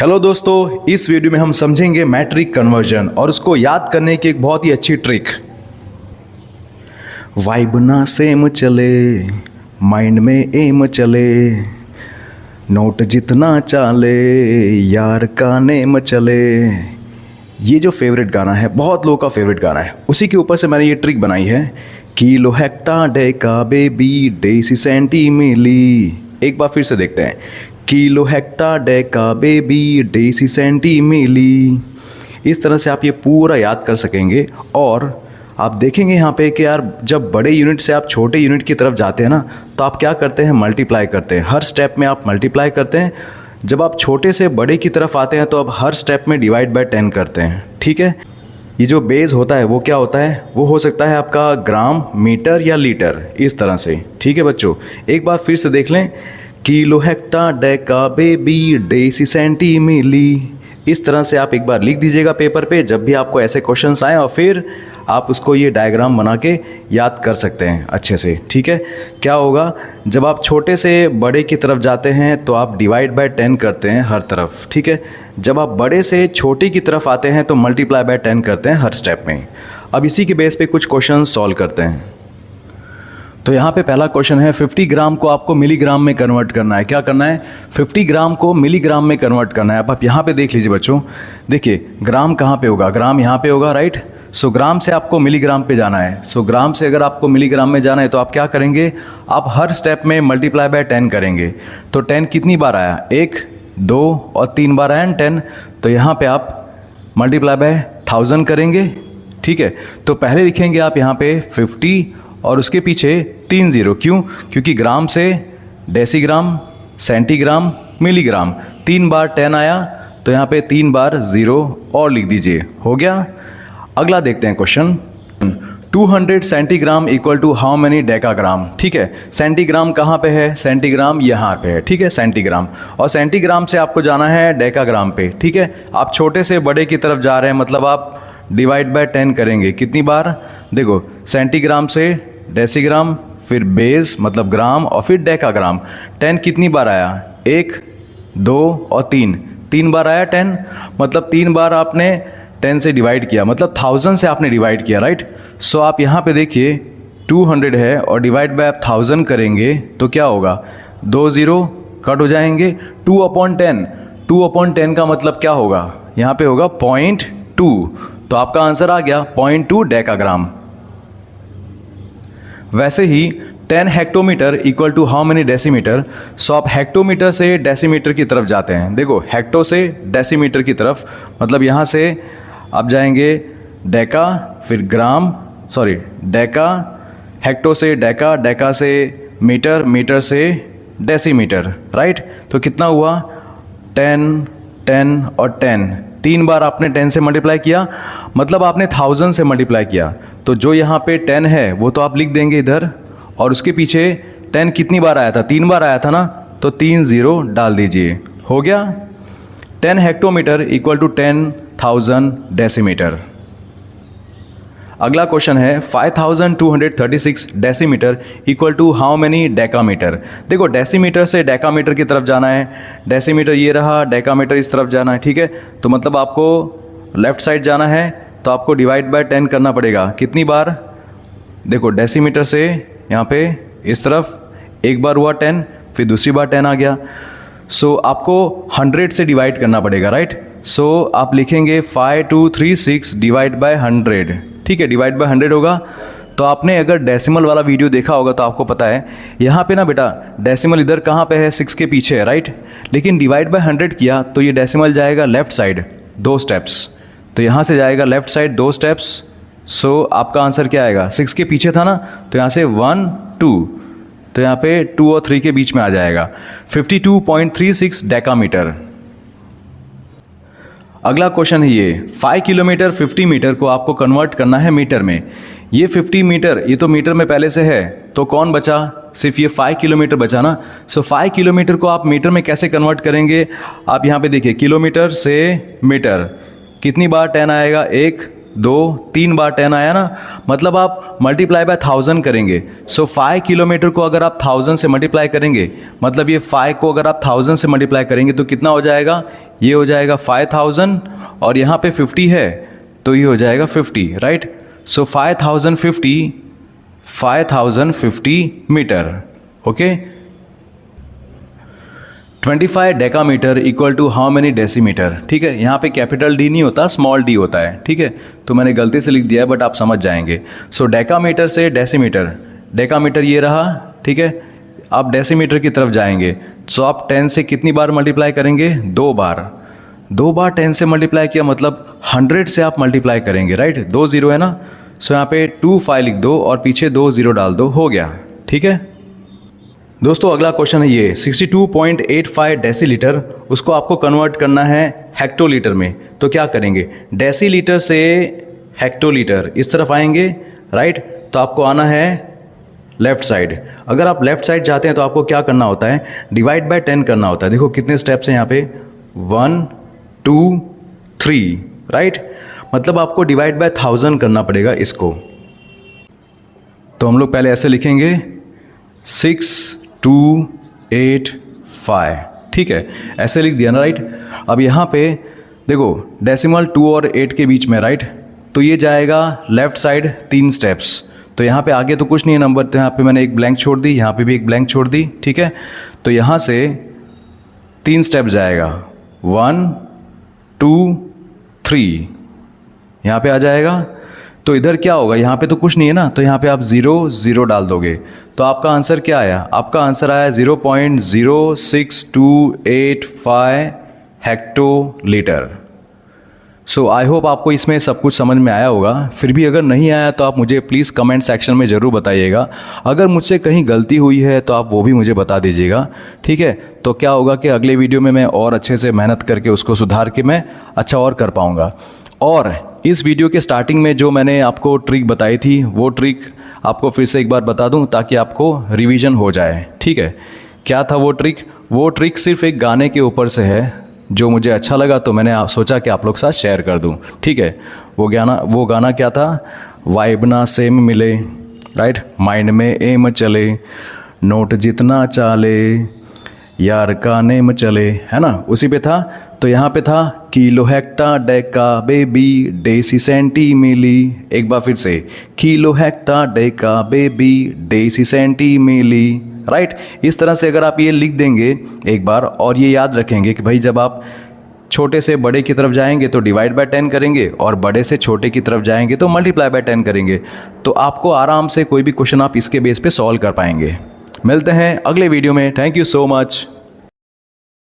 Hello दोस्तों, इस video में हम समझेंगे मैट्रिक कन्वर्जन और उसको याद करने की एक बहुत ही अच्छी ट्रिक। वाइब ना सेम चले, माइंड में एम चले, नोट जितना चाले, यार का नेम चले। ये जो फेवरेट गाना है, बहुत लोगों का फेवरेट गाना है, उसी के ऊपर से मैंने ये ट्रिक बनाई है। Kilo hecta deca baby deci centi milli. एक बार फिर से देखते हैं। Kilo hecta deca baby deci centi milli. इस तरह से आप ये पूरा याद कर सकेंगे और आप देखेंगे यहाँ पे कि यार जब बड़े यूनिट से आप छोटे यूनिट की तरफ जाते हैं ना, तो आप क्या करते हैं, मल्टीप्लाई करते हैं। हर स्टेप में आप मल्टीप्लाई करते हैं। जब आप छोटे से बड़े की तरफ आते हैं तो आप हर स्टेप में डिवाइड बाय 10 करते हैं। ठीक है, ये जो बेस होता है वो क्या होता है, वो हो सकता है आपका ग्राम, मीटर या लीटर, इस तरह से। ठीक है बच्चों, एक बार फिर से देख लें। Kilo hecta deca baby deci centi milli. इस तरह से आप एक बार लिख दीजिएगा पेपर पे जब भी आपको ऐसे क्वेश्चंस आए, और फिर आप उसको ये डायग्राम बना के याद कर सकते हैं अच्छे से। ठीक है, क्या होगा, जब आप छोटे से बड़े की तरफ जाते हैं तो आप डिवाइड बाय 10 करते हैं हर तरफ। ठीक है, जब आप बड़े से छोटे की तरफ आते हैं तो मल्टीप्लाई बाय 10 करते हैं हर स्टेप में। अब इसी के बेस पे कुछ क्वेश्चन सॉल्व करते हैं। तो यहाँ पे पहला क्वेश्चन है, 50 ग्राम को आपको मिलीग्राम में कन्वर्ट करना है। क्या करना है, 50 ग्राम को मिलीग्राम में कन्वर्ट करना है। अब आप यहाँ पे देख लीजिए बच्चों, देखिए ग्राम कहाँ पे होगा, ग्राम यहाँ पे होगा, राइट। सो ग्राम से आपको मिलीग्राम पे जाना है। सो ग्राम से अगर आपको मिलीग्राम में जाना है तो आप क्या करेंगे, आप हर स्टेप में मल्टीप्लाई बाय 10 करेंगे। तो 10 कितनी बार आया, 1, 2 और 3 बार आया 10। तो यहाँ पे आप मल्टीप्लाई बाय 1000 करेंगे। ठीक है, तो पहले लिखेंगे आप यहाँ पे 50 और उसके पीछे 3 0। क्यों, क्योंकि ग्राम से डेसीग्राम, सेंटीग्राम, मिलीग्राम, 3 बार 10 आया तो यहाँ पे 3 बार 0 और लिख दीजिए, हो गया। अगला देखते हैं question. 200 centigram equal to how many decagram. ठीक है, सेंटीग्राम कहाँ पे है, सेंटीग्राम यहाँ पे है। ठीक है, सेंटीग्राम, और सेंटीग्राम से आपको जाना है डेकाग्राम पे। ठीक है, आप छोटे से बड़े की तरफ जा रहे हैं, मतलब आप डिवाइड बाय 10 करेंगे। कितनी बार, देखो सेंटीग्राम से डेसीग्राम, फिर बेस मतलब ग्राम, और फिर डेकाग्राम। 10 कितनी बार आया, 1, 2 और 3, 3 बार आया 10, मतलब 3 बार आपने 10 से डिवाइड किया, मतलब 1000 से आपने डिवाइड किया, राइट। सो आप यहाँ पे देखिए 200 है और डिवाइड बाय आप 1000 करेंगे तो क्या होगा, 2 0 कट हो जाएंगे। 2/10, 2/10 का मतलब क्या होगा, यहाँ पे होगा 0.2। तो आपका आंसर आ गया 0.2 डेकाग्राम। वैसे ही 10 hectometre equal to how many decimetre. So आप हेक्टोमीटर से डेसीमीटर की तरफ जाते हैं। देखो हेक्टो से डेसीमीटर की तरफ, मतलब यहाँ से आप जाएंगे डेका, फिर ग्राम, सॉरी डेका, हेक्टो से डेका, डेका से मीटर, मीटर से डेसीमीटर, राइट। तो कितना हुआ, 10, 10 और 10, 3 बार आपने 10 से मल्टीप्लाई किया, मतलब आपने 1000 से मल्टीप्लाई किया। तो जो यहाँ पे 10 है वो तो आप लिख देंगे इधर, और उसके पीछे 10 कितनी बार आया था, 3 बार आया था ना, तो 3 0 डाल दीजिए, हो गया। 10 हेक्टोमीटर इक्वल टू 10,000 डेसीमीटर। अगला क्वेश्चन है 5236 decimetre equal to how many decametre. देखो डेसीमीटर से डेकामीटर की तरफ जाना है, डेसीमीटर ये रहा, डेकामीटर इस तरफ जाना है। ठीक है, तो मतलब आपको लेफ़्ट साइड जाना है तो आपको डिवाइड बाय 10 करना पड़ेगा। कितनी बार, देखो डेसीमीटर से यहाँ पे इस तरफ एक बार हुआ 10, फिर दूसरी बार 10 आ गया। सो आपको 100 से डिवाइड करना पड़ेगा, राइट। सो आप लिखेंगे 5236 डिवाइड बाय 100। ठीक है, डिवाइड बाय 100 होगा। तो आपने अगर डेसिमल वाला वीडियो देखा होगा तो आपको पता है यहाँ पे ना बेटा, डेसिमल इधर कहाँ पे है, 6 के पीछे है, राइट। लेकिन डिवाइड बाय 100 किया तो ये डेसिमल जाएगा लेफ़्ट साइड 2 स्टेप्स। तो यहाँ से जाएगा लेफ़्ट साइड 2 स्टेप्स। सो आपका आंसर क्या आएगा, 6 के पीछे था ना, तो यहाँ से 1 2, तो यहाँ पे 2 और 3 के बीच में आ जाएगा 52.36 डेकामीटर। अगला क्वेश्चन है ये, 5 किलोमीटर 50 मीटर को आपको कन्वर्ट करना है मीटर में। ये 50 मीटर, ये तो मीटर में पहले से है, तो कौन बचा, सिर्फ ये 5 किलोमीटर बचा ना। सो 5 किलोमीटर को आप मीटर में कैसे कन्वर्ट करेंगे, आप यहाँ पे देखिए किलोमीटर से मीटर, कितनी बार 10 आएगा, 1, 3 बार 10 आया ना, मतलब आप मल्टीप्लाई बाय 1000 करेंगे। सो 5 किलोमीटर को अगर आप 1000 से मल्टीप्लाई करेंगे, मतलब ये 5 को अगर आप 1000 से मल्टीप्लाई करेंगे तो कितना हो जाएगा, ये हो जाएगा 5000 और यहाँ पे 50 है तो ये हो जाएगा 50, right. So 5050 metre, okay. 25 decametre equal to how many decimetre, ठीक है। यहाँ पे कैपिटल डी नहीं होता, स्मॉल डी होता है, ठीक है। तो मैंने गलती से लिख दिया है बट आप समझ जाएंगे। सो डेकामीटर से डेसीमीटर, डेकामीटर ये रहा, ठीक है। आप डेसीमीटर की तरफ जाएंगे तो आप 10 से कितनी बार मल्टीप्लाई करेंगे, 2 बार। 2 बार 10 से मल्टीप्लाई किया मतलब 100 से आप मल्टीप्लाई करेंगे, राइट। 2 0 है ना, सो यहाँ पे 25 लिख दो और पीछे 2 0 डाल दो, हो गया, ठीक है। दोस्तों अगला क्वेश्चन है ये 62.85 डेसीलीटर, उसको आपको कन्वर्ट करना है हेक्टोलीटर में। तो क्या करेंगे, डेसीलीटर से हेक्टोलीटर इस तरफ आएंगे, राइट। तो आपको आना है लेफ्ट साइड। अगर आप लेफ्ट साइड जाते हैं तो आपको क्या करना होता है, डिवाइड बाय 10 करना होता है। देखो कितने स्टेप्स हैं यहाँ पे, 1 2 3, राइट। मतलब आपको डिवाइड बाय 1000 करना पड़ेगा इसको। तो हम लोग पहले ऐसे लिखेंगे 6285, ठीक है, ऐसे लिख दिया ना, राइट। अब यहाँ पे देखो डेसिमल 2 और 8 के बीच में, राइट। तो ये जाएगा लेफ्ट साइड 3 स्टेप्स। तो यहाँ पे आगे तो कुछ नहीं है नंबर, तो यहाँ पे मैंने एक ब्लैंक छोड़ दी, यहाँ पे भी एक ब्लैंक छोड़ दी, ठीक है। तो यहाँ से 3 स्टेप जाएगा, 1 2 3, यहाँ पे आ जाएगा। तो इधर क्या होगा, यहाँ पे तो कुछ नहीं है ना, तो यहाँ पे आप 0 0 डाल दोगे। तो आपका आंसर क्या आया, आपका आंसर आया 0.06285 हेक्टोलीटर। सो आई होप आपको इसमें सब कुछ समझ में आया होगा। फिर भी अगर नहीं आया तो आप मुझे प्लीज़ कमेंट सेक्शन में ज़रूर बताइएगा। अगर मुझसे कहीं गलती हुई है तो आप वो भी मुझे बता दीजिएगा, ठीक है। तो क्या होगा कि अगले वीडियो में मैं और अच्छे से मेहनत करके उसको सुधार के मैं अच्छा और कर पाऊँगा। और इस वीडियो के स्टार्टिंग में जो मैंने आपको ट्रिक बताई थी, वो ट्रिक आपको फिर से एक बार बता दूं ताकि आपको रिवीजन हो जाए, ठीक है। क्या था वो ट्रिक, वो ट्रिक सिर्फ एक गाने के ऊपर से है जो मुझे अच्छा लगा, तो मैंने सोचा कि आप लोग के साथ शेयर कर दूं, ठीक है। वो गाना क्या था, वाइब ना सेम मिले, राइट, माइंड में एम चले, नोट जितना चाले, यार का नेम चले, है ना, उसी पे था। तो यहाँ पे था kilo hecta deca baby deci centi milli. एक बार फिर से, kilo hecta deca baby deci centi milli, right. इस तरह से अगर आप ये लिख देंगे एक बार और ये याद रखेंगे कि भाई जब आप छोटे से बड़े की तरफ जाएंगे तो डिवाइड बाय 10 करेंगे और बड़े से छोटे की तरफ जाएंगे तो मल्टीप्लाई बाय 10 करेंगे, तो आपको आराम से कोई भी क्वेश्चन आप इसके बेस पे सॉल्व कर पाएंगे। मिलते हैं अगले वीडियो में। Thank you so much.